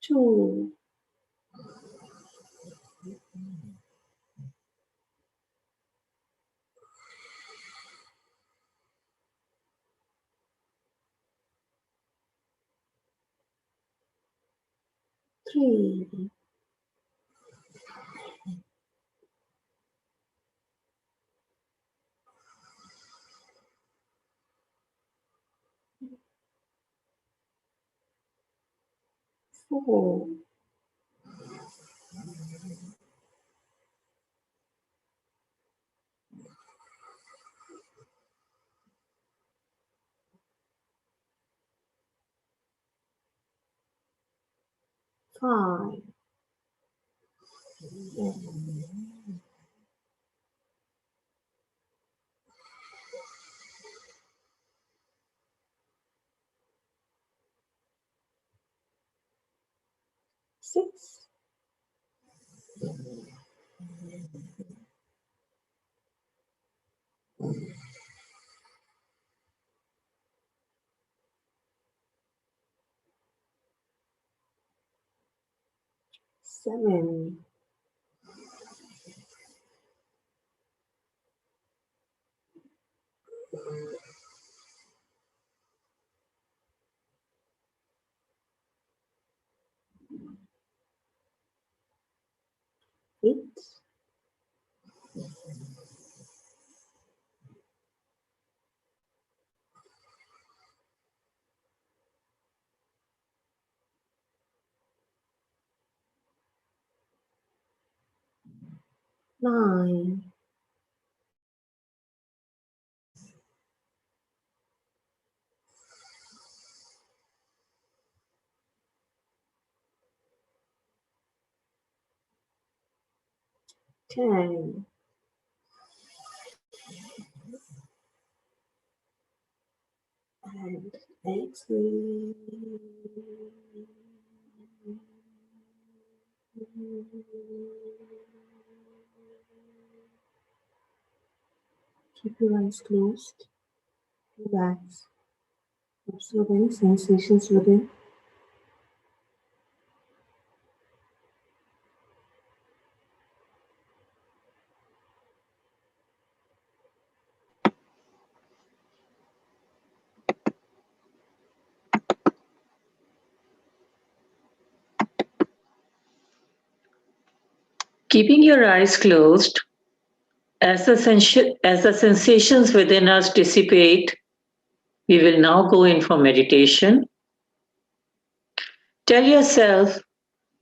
Two. 3. 4. 5. 6. 7. 8. 9. 10. And exhale. Keep your eyes closed. Relax. Observe any sensations within. Keeping your eyes closed, as the sensations within us dissipate, we will now go in for meditation. Tell yourself,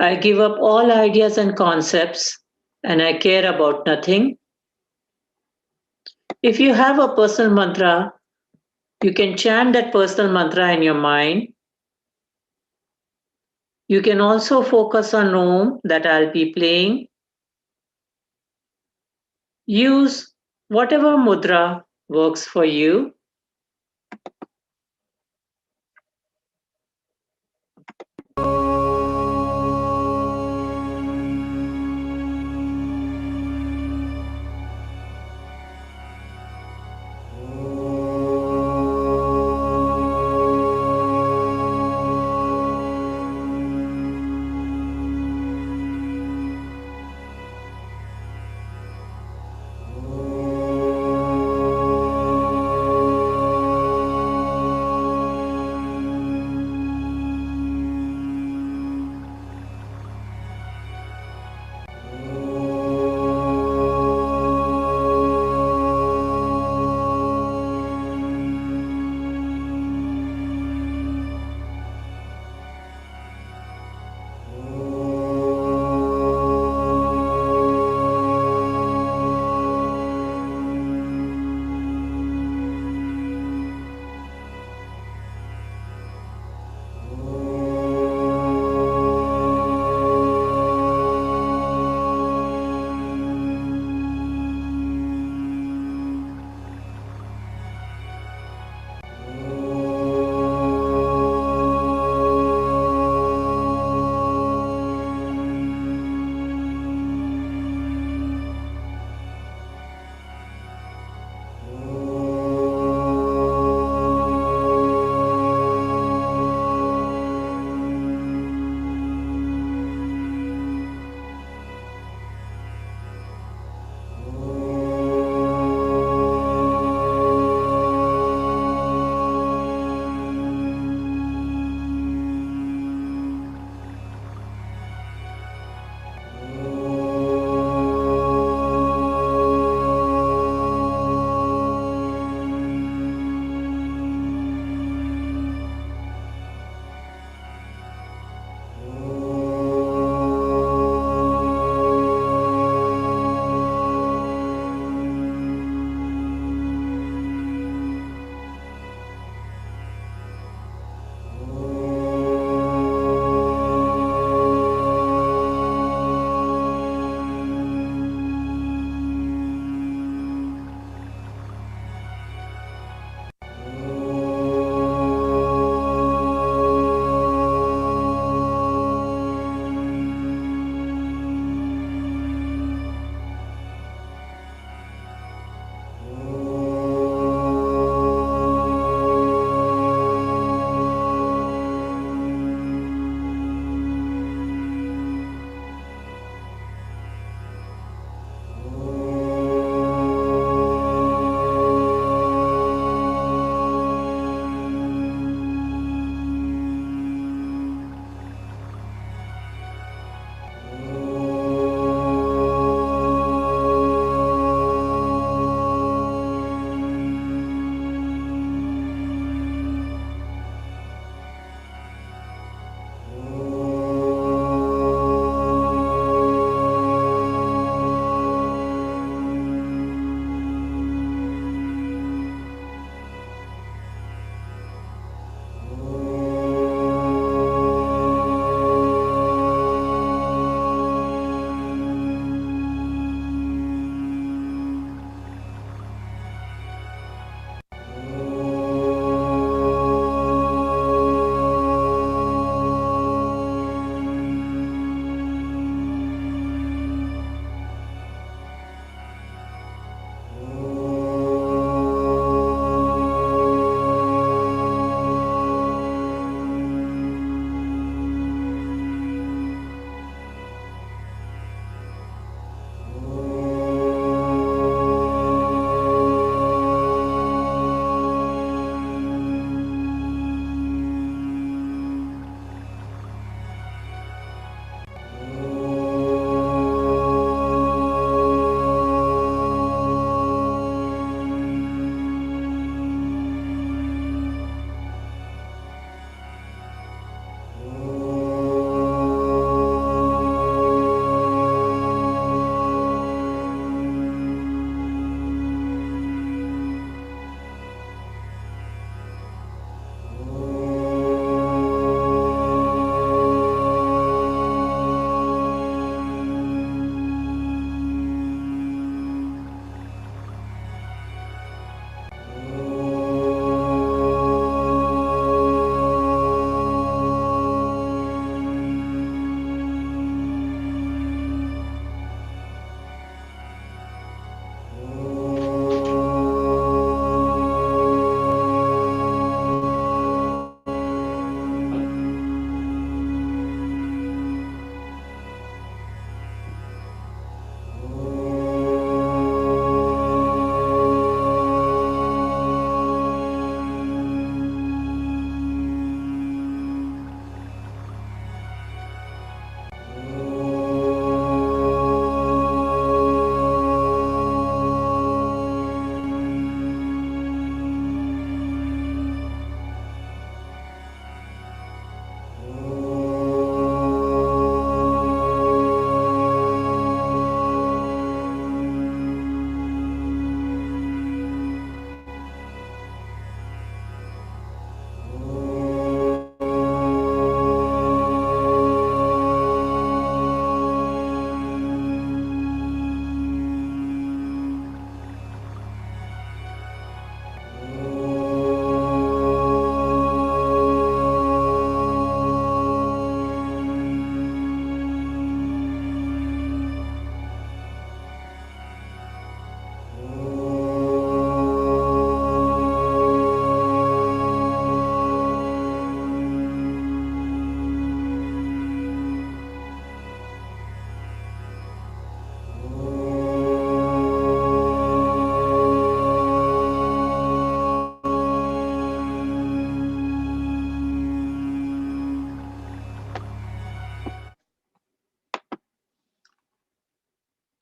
I give up all ideas and concepts and I care about nothing. If you have a personal mantra, you can chant that personal mantra in your mind. You can also focus on Om that I'll be playing. Use whatever mudra works for you.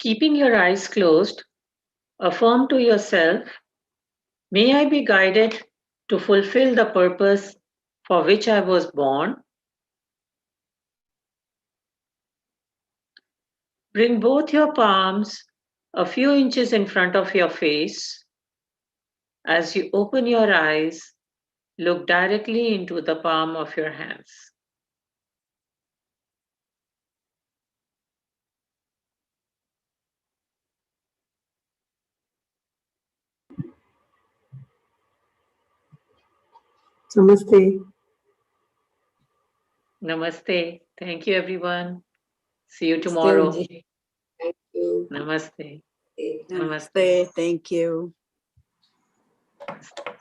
Keeping your eyes closed, affirm to yourself, may I be guided to fulfill the purpose for which I was born. Bring both your palms a few inches in front of your face. As you open your eyes, look directly into the palm of your hands. Namaste. Namaste. Thank you, everyone. See you Namaste, tomorrow. Ji. Thank you. Namaste. Namaste. Thank you. Namaste.